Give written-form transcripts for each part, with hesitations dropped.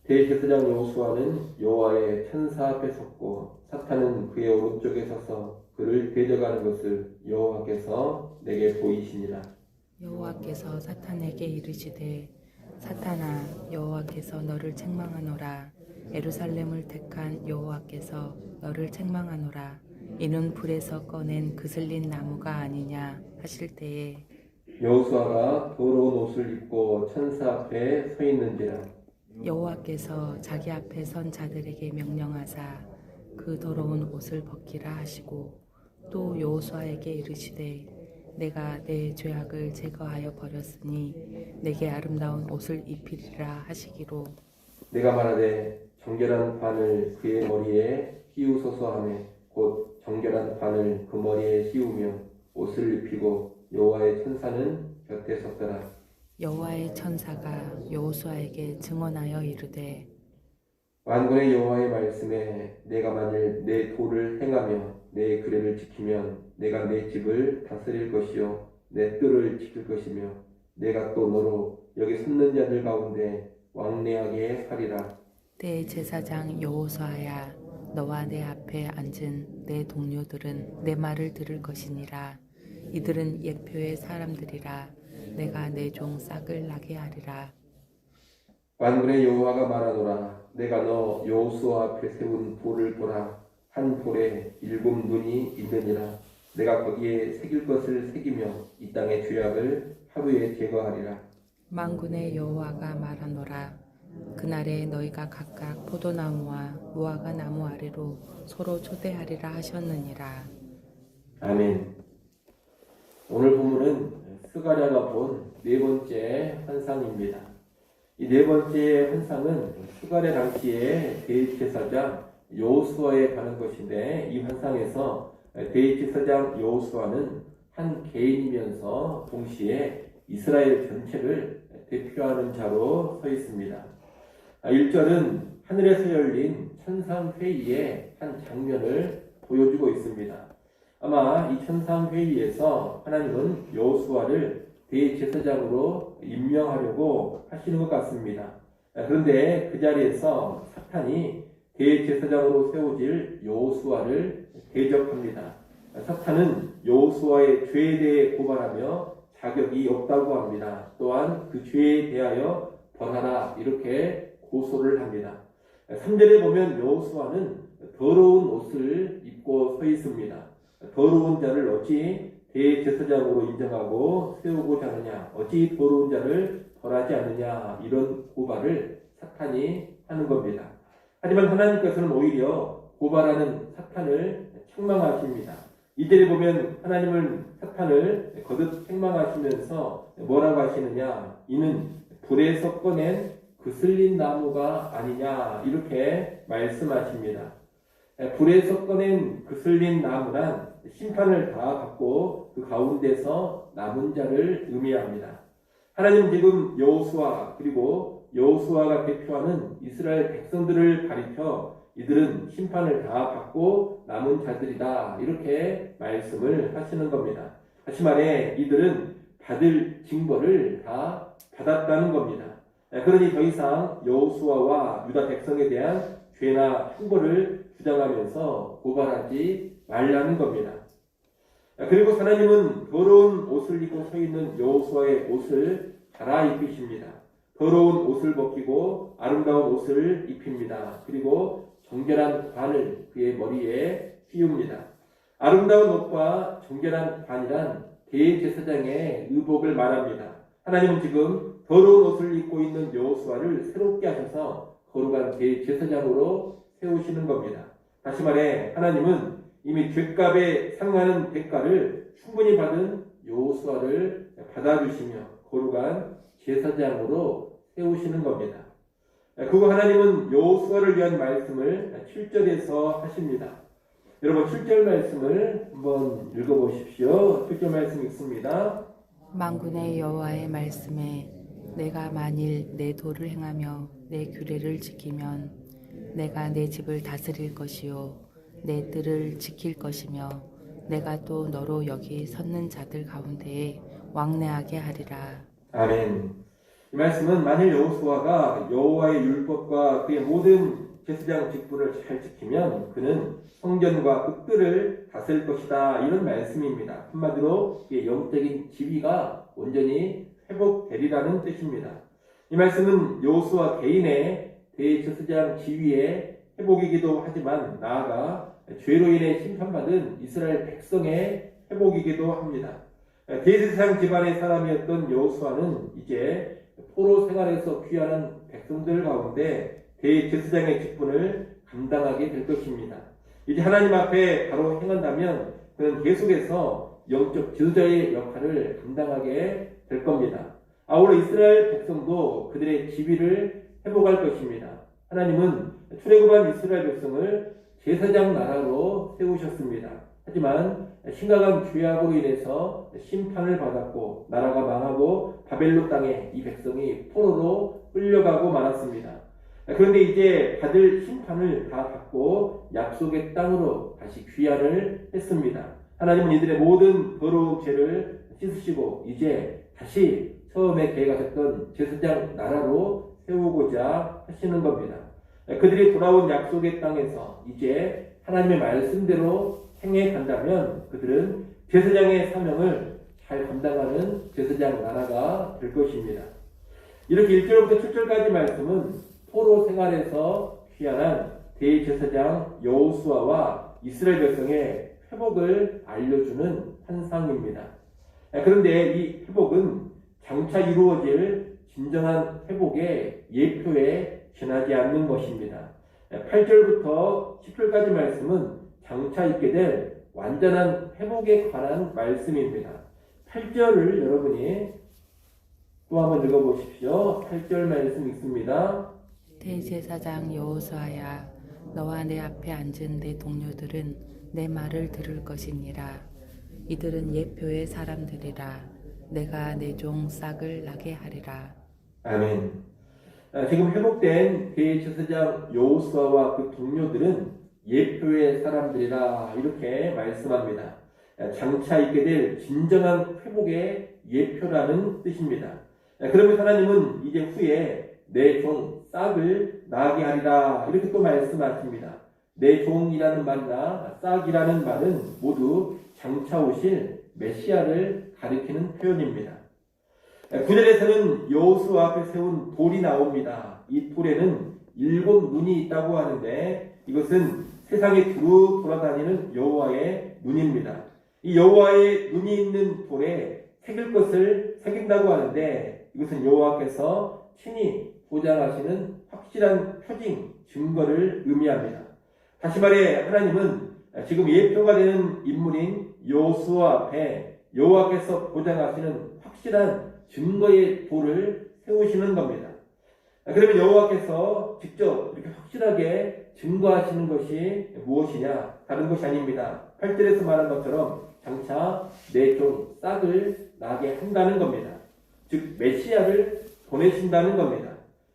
대제사장 여호수아는 여호와의 천사 앞에 섰고 사탄은 그의 오른쪽에 서서 그를 대적하는 것을 여호와께서 내게 보이시니라. 여호와께서 사탄에게 이르시되 사탄아 여호와께서 너를 책망하노라. 예루살렘을 택한 여호와께서 너를 책망하노라. 이는 불에서 꺼낸 그슬린 나무가 아니냐 하실 때에 여호수아가 더러운 옷을 입고 천사 앞에 서 있는지라. 여호와께서 자기 앞에 선 자들에게 명령하사 그 더러운 옷을 벗기라 하시고 또 여호수아에게 이르시되 내가 내 죄악을 제거하여 버렸으니 내게 아름다운 옷을 입히리라 하시기로 내가 말하되 정결한 관을 그의 머리에 씌우소서 하매 곧 정결한 관을 그 머리에 씌우며 옷을 입히고 여호와의 천사는 곁에 섰더라. 여호와의 천사가 여호수아에게 증언하여 이르되 만군의 여호와의 말씀에 내가 만일 내 도를 행하며 내 규례를 지키면 내가 내 집을 다스릴 것이요 내 뜰을 지킬 것이며 내가 또 너로 여기 섰는 자들 가운데 왕래하게 하리라. 대제사장 여호수아야 너와 내 앞에 앉은 내 동료들은 내 말을 들을 것이니라. 이들은 예표의 사람들이라. 내가 내 종 싹을 나게 하리라. 만군의 여호와가 말하노라. 내가 너 여호수아 앞에 세운 돌을 보라. 한 돌에 7 눈이 있느니라. 내가 거기에 새길 것을 새기며 이 땅의 죄악을 하루에 제거하리라. 만군의 여호와가 말하노라. 그날에 너희가 각각 포도나무와 무화과 나무 아래로 서로 초대하리라 하셨느니라. 아멘. 오늘 본문은 스가랴가 본 네 번째 환상입니다. 이 네 번째 환상은 스가랴 당시에 대제사장 여호수아에 관한 것인데 이 환상에서 대제사장 여호수아는 한 개인이면서 동시에 이스라엘 전체를 대표하는 자로 서 있습니다. 1절은 하늘에서 열린 천상회의의 한 장면을 보여주고 있습니다. 아마 이 천상회의에서 하나님은 여호수아를 대제사장으로 임명하려고 하시는 것 같습니다. 그런데 그 자리에서 사탄이 대제사장으로 세워질 여호수아를 대적합니다. 사탄은 여호수아의 죄에 대해 고발하며 자격이 없다고 합니다. 또한 그 죄에 대하여 벌하라 이렇게 고소를 합니다. 3절에 보면 여호수아는 더러운 옷을 입고 서 있습니다. 더러운 자를 어찌 대제사장으로 인정하고 세우고자 하느냐, 어찌 더러운 자를 벌하지 않느냐, 이런 고발을 사탄이 하는 겁니다. 하지만 하나님께서는 오히려 고발하는 사탄을 책망하십니다. 2절에 보면 하나님은 사탄을 거듭 책망하시면서 뭐라고 하시느냐, 이는 불에서 꺼낸 그슬린 나무가 아니냐 이렇게 말씀하십니다. 불에서 꺼낸 그슬린 나무란 심판을 다 받고 그 가운데서 남은 자를 의미합니다. 하나님 지금 여호수아 그리고 여호수아가 대표하는 이스라엘 백성들을 가리켜 이들은 심판을 다 받고 남은 자들이다 이렇게 말씀을 하시는 겁니다. 다시 말해 이들은 받을 징벌을 다 받았다는 겁니다. 그러니 더 이상 여호수아와 유다 백성에 대한 죄나 형벌을 주장하면서 고발하지 말라는 겁니다. 그리고 하나님은 더러운 옷을 입고 서 있는 여호수아의 옷을 갈아입히십니다. 더러운 옷을 벗기고 아름다운 옷을 입힙니다. 그리고 정결한 관을 그의 머리에 씌웁니다. 아름다운 옷과 정결한 관이란 대제사장의 의복을 말합니다. 하나님은 지금 더러운 옷을 입고 있는 여호수아를 새롭게 하셔서 거룩한 대제사장으로 세우시는 겁니다. 다시 말해 하나님은 이미 죄값에 상하는 대가를 충분히 받은 여호수아를 받아주시며 거룩한 제사장으로 세우시는 겁니다. 그리고 하나님은 여호수아를 위한 말씀을 7절에서 하십니다. 여러분 7절 말씀을 한번 읽어보십시오. 7절 말씀 읽습니다. 만군의 여호와의 말씀에 내가 만일 내 도를 행하며 내 규례를 지키면 내가 내 집을 다스릴 것이요 내 뜰을 지킬 것이며 내가 또 너로 여기 섰는 자들 가운데에 왕래하게 하리라. 아멘. 이 말씀은 만일 여호수아가 여호와의 율법과 그의 모든 제사장 직분을 잘 지키면 그는 성전과 그 뜰을 다스릴 것이다. 이런 말씀입니다. 한마디로 영적인 지위가 온전히 회복되리라는 뜻입니다. 이 말씀은 여호수아 개인의 대제사장 지위의 회복이기도 하지만 나아가 죄로 인해 심판받은 이스라엘 백성의 회복이기도 합니다. 대제사장 집안의 사람이었던 여호수아는 이제 포로 생활에서 귀환한 백성들 가운데 대제사장의 직분을 감당하게 될 것입니다. 이제 하나님 앞에 바로 행한다면 그는 계속해서 영적 지도자의 역할을 감당하게 될 겁니다. 아울러 이스라엘 백성도 그들의 지위를 회복할 것입니다. 하나님은 출애굽한 이스라엘 백성을 제사장 나라로 세우셨습니다. 하지만 심각한 죄악으로 인해서 심판을 받았고 나라가 망하고 바벨론 땅에 이 백성이 포로로 끌려가고 말았습니다. 그런데 이제 받을 심판을 다 받고 약속의 땅으로 다시 귀환을 했습니다. 하나님은 이들의 모든 더러운 죄를 씻으시고 이제 다시 처음에 계획하셨던 제사장 나라로 세우고자 하시는 겁니다. 그들이 돌아온 약속의 땅에서 이제 하나님의 말씀대로 행해 간다면 그들은 제사장의 사명을 잘 감당하는 제사장 나라가 될 것입니다. 이렇게 1절부터 7절까지 말씀은 포로 생활에서 귀환한 대제사장 여호수아와 이스라엘 백성의 회복을 알려주는 환상입니다. 그런데 이 회복은 장차 이루어질 진정한 회복의 예표에 지나지 않는 것입니다. 8절부터 10절까지 말씀은 장차 있게 될 완전한 회복에 관한 말씀입니다. 8절을 여러분이 또 한번 읽어보십시오. 8절 말씀 읽습니다. 대제사장 여호수아야, 너와 내 앞에 앉은 내 동료들은 내 말을 들을 것이니라. 이들은 예표의 사람들이라. 내가 내 종 싹을 나게 하리라. 아멘. 지금 회복된 대제사장 여호수아와 그 동료들은 예표의 사람들이라 이렇게 말씀합니다. 장차 있게 될 진정한 회복의 예표라는 뜻입니다. 그러면 하나님은 이제 후에 내 종 싹을 나게 하리라 이렇게 또 말씀하십니다. 내 종이라는 말이나 싹이라는 말은 모두 장차 오실 메시아를 가리키는 표현입니다. 9절에서는 여호수아 앞에 세운 돌이 나옵니다. 이 돌에는 7 눈이 있다고 하는데 이것은 세상에 두루 돌아다니는 여호와의 눈입니다. 이 여호와의 눈이 있는 돌에 새길 것을 새긴다고 하는데 이것은 여호와께서 친히 보장하시는 확실한 표징, 증거를 의미합니다. 다시 말해 하나님은 지금 예표가 되는 인물인 여호수아 앞에 여호와께서 보장하시는 확실한 증거의 돌을 세우시는 겁니다. 그러면 여호와께서 직접 이렇게 확실하게 증거하시는 것이 무엇이냐? 다른 것이 아닙니다. 8절에서 말한 것처럼 장차 내 종 싹을 나게 한다는 겁니다. 즉 메시아를 보내신다는 겁니다.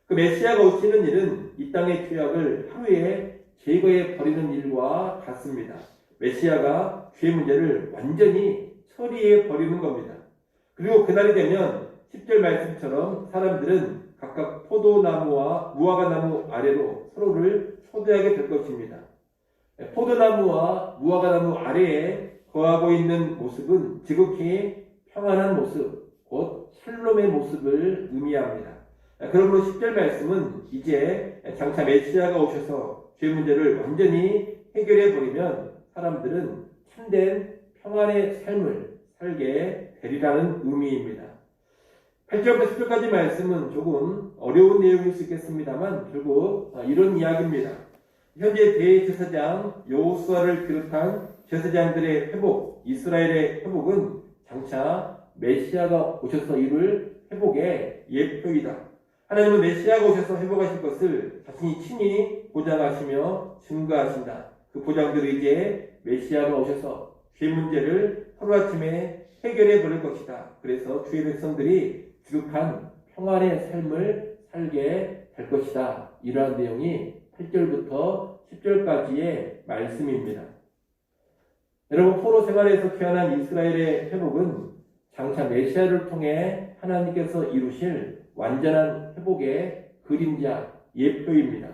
그 메시아가 오시는 일은 이 땅의 죄악을 하루에 제거해 버리는 일과 같습니다. 메시아가 죄 문제를 완전히 처리해 버리는 겁니다. 그리고 그날이 되면 10절 말씀처럼 사람들은 각각 포도나무와 무화과나무 아래로 서로를 초대하게 될 것입니다. 포도나무와 무화과나무 아래에 거하고 있는 모습은 지극히 평안한 모습, 곧 샬롬의 모습을 의미합니다. 그러므로 10절 말씀은 이제 장차 메시아가 오셔서 죄 문제를 완전히 해결해 버리면 사람들은 참된 평안의 삶을 살게 되리라는 의미입니다. 8절부터 10절까지 말씀은 조금 어려운 내용일 수 있겠습니다만 결국 이런 이야기입니다. 현재 대제사장 여호수아를 비롯한 제사장들의 회복, 이스라엘의 회복은 장차 메시아가 오셔서 이룰 회복의 예표이다. 하나님은 메시아가 오셔서 회복하실 것을 자신이 친히 보장하시며 증거하신다. 그 보장대로 이제 메시아가 오셔서 죄 문제를 하루아침에 해결해 버릴 것이다. 그래서 주의 백성들이 지극한 평안의 삶을 살게 될 것이다. 이러한 내용이 8절부터 10절까지의 말씀입니다. 여러분, 포로 생활에서 귀환한 이스라엘의 회복은 장차 메시아를 통해 하나님께서 이루실 완전한 회복의 그림자, 예표입니다.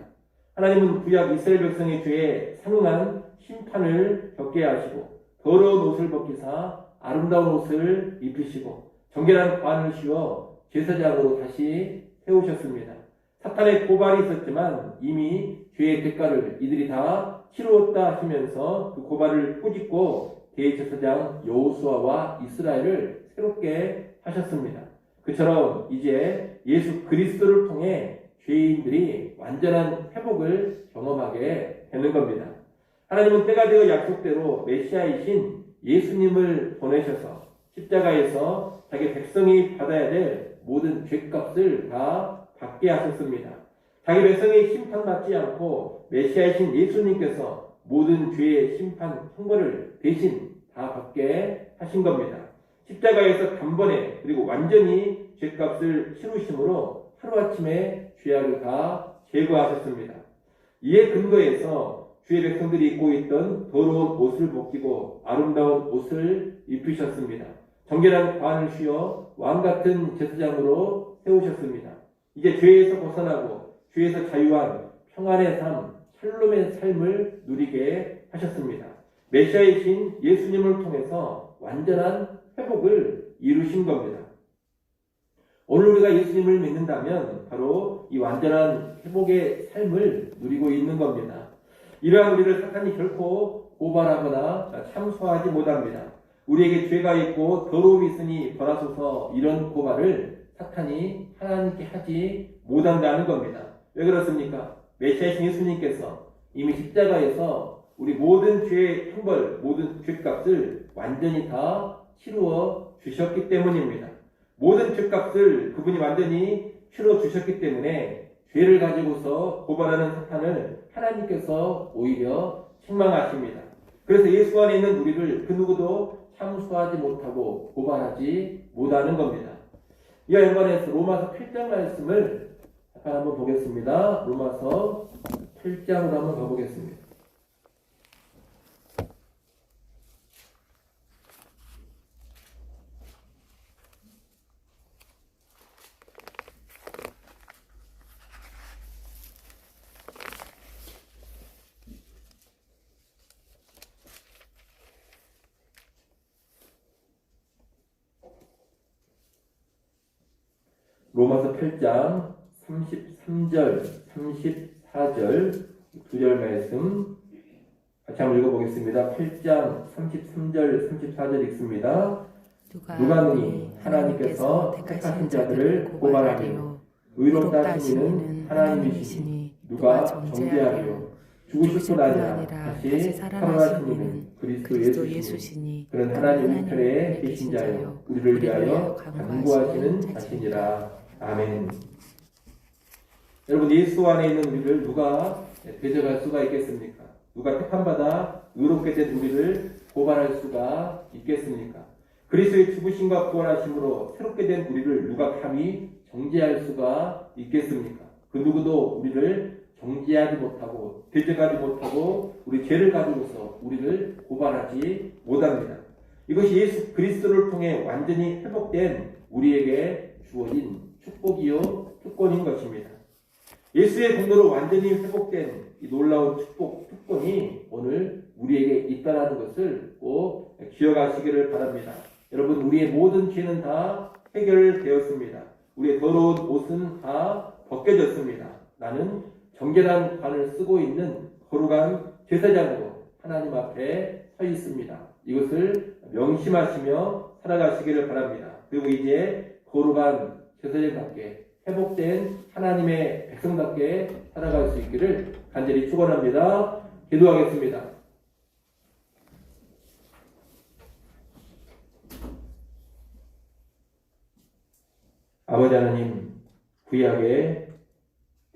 하나님은 구약 이스라엘 백성의 죄에 상응한 심판을 겪게 하시고 더러운 옷을 벗기사 아름다운 옷을 입히시고 정결한 관을 씌워 제사장으로 다시 세우셨습니다. 사탄의 고발이 있었지만 이미 죄의 대가를 이들이 다 치루었다 하시면서 그 고발을 꾸짖고 대제사장 여호수아와 이스라엘을 새롭게 하셨습니다. 그처럼 이제 예수 그리스도를 통해 죄인들이 완전한 회복을 경험하게 되는 겁니다. 하나님은 때가 되어 약속대로 메시아이신 예수님을 보내셔서 십자가에서 자기 백성이 받아야 될 모든 죄값을 다 받게 하셨습니다. 자기 백성이 심판받지 않고 메시아이신 예수님께서 모든 죄의 심판 형벌을 대신 다 받게 하신 겁니다. 십자가에서 단번에 그리고 완전히 죄값을 치루심으로 하루아침에 죄악을 다 제거하셨습니다. 이에 근거해서 주의 백성들이 입고 있던 더러운 옷을 벗기고 아름다운 옷을 입히셨습니다. 정결한 관을 씌워 왕같은 제사장으로 세우셨습니다. 이제 죄에서 벗어나고 죄에서 자유한 평안의 삶, 샬롬의 삶을 누리게 하셨습니다. 메시아이신 예수님을 통해서 완전한 회복을 이루신 겁니다. 오늘 우리가 예수님을 믿는다면 바로 이 완전한 회복의 삶을 누리고 있는 겁니다. 이러한 우리를 사탄이 결코 고발하거나 참소하지 못합니다. 우리에게 죄가 있고 더러움이 있으니 벌하소서 이런 고발을 사탄이 하나님께 하지 못한다는 겁니다. 왜 그렇습니까? 메시아이신 예수님께서 이미 십자가에서 우리 모든 죄의 형벌, 모든 죄값을 완전히 다 치루어 주셨기 때문입니다. 모든 죄값을 그분이 완전히 치루어 주셨기 때문에 죄를 가지고서 고발하는 사탄을 하나님께서 오히려 책망하십니다. 그래서 예수 안에 있는 우리를 그 누구도 참수하지 못하고 고발하지 못하는 겁니다. 이와 연관해서 로마서 8장 말씀을 잠깐 한번 보겠습니다. 로마서 8장으로 한번 가보겠습니다. 로마서 8장 33절, 34절 두 절 말씀 같이 한번 읽어보겠습니다. 8장 33절, 34절 읽습니다. 누가 능히 하나님께서 택하신 자들을 고발하리요 의롭다 하시는 하나님이시니 누가 정죄하리요 죽으시고 아니라 다시 살아나신 이는 그리스도 예수시니 그런 하나님 편에 계신 자요 우리를 위하여 간구하시는 자신이라. 아멘. 여러분, 예수 안에 있는 우리를 누가 대적할 수가 있겠습니까? 누가 택함받아 의롭게 된 우리를 고발할 수가 있겠습니까? 그리스도의 죽으심과 부활하심으로 새롭게 된 우리를 누가 감히 정죄할 수가 있겠습니까? 그 누구도 우리를 정죄하지 못하고 대적하지 못하고 우리 죄를 가지고서 우리를 고발하지 못합니다. 이것이 예수 그리스도를 통해 완전히 회복된 우리에게 주어진 축복이요 특권인 것입니다. 예수의 공로로 완전히 회복된 이 놀라운 특권이 오늘 우리에게 있다는 것을 꼭 기억하시기를 바랍니다. 여러분, 우리의 모든 죄는 다 해결되었습니다. 우리의 더러운 옷은 다 벗겨졌습니다. 나는 정결한 관을 쓰고 있는 거룩한 제사장으로 하나님 앞에 서 있습니다. 이것을 명심하시며 살아가시기를 바랍니다. 그리고 이제 거룩한 제사장답게 회복된 하나님의 백성답게 살아갈 수 있기를 간절히 축원합니다. 기도하겠습니다. 아버지 하나님, 구약의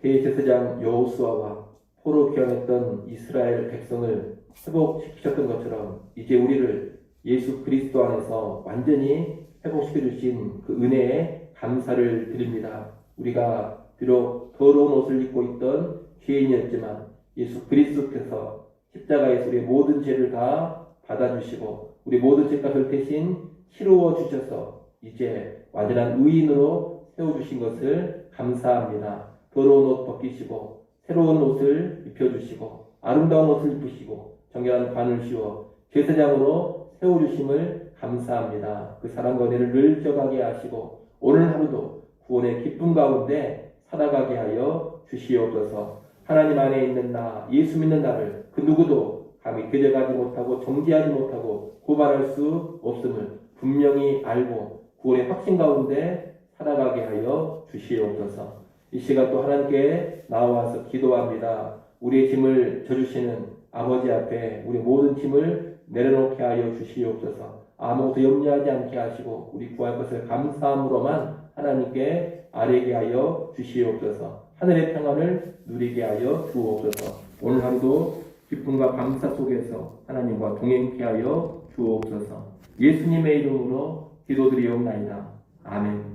대제사장 여호수아와 포로 귀환했던 이스라엘 백성을 회복시키셨던 것처럼 이제 우리를 예수 그리스도 안에서 완전히 회복시켜 주신 그 은혜에 감사를 드립니다. 우리가 비록 더러운 옷을 입고 있던 죄인이었지만 예수 그리스도께서 십자가에서 우리의 모든 죄를 다 받아주시고 우리 모든 죄값을 대신 치루어 주셔서 이제 완전한 의인으로 세워주신 것을 감사합니다. 더러운 옷 벗기시고 새로운 옷을 입혀주시고 아름다운 옷을 입으시고 정결한 관을 씌워 제사장으로 세워주심을 감사합니다. 그 사랑과 은혜를 늘 져가게 하시고 오늘 하루도 구원의 기쁨 가운데 살아가게 하여 주시옵소서. 하나님 안에 있는 나, 예수 믿는 나를 그 누구도 감히 데려가지 못하고 정죄하지 못하고 고발할 수 없음을 분명히 알고 구원의 확신 가운데 살아가게 하여 주시옵소서. 이 시간 또 하나님께 나와서 기도합니다. 우리의 짐을 져주시는 아버지 앞에 우리 모든 짐을 내려놓게 하여 주시옵소서. 아무것도 염려하지 않게 하시고 우리 구할 것을 감사함으로만 하나님께 아뢰게 하여 주시옵소서. 하늘의 평안을 누리게 하여 주옵소서. 오늘 하루도 기쁨과 감사 속에서 하나님과 동행케 하여 주옵소서. 예수님의 이름으로 기도드리옵나이다. 아멘.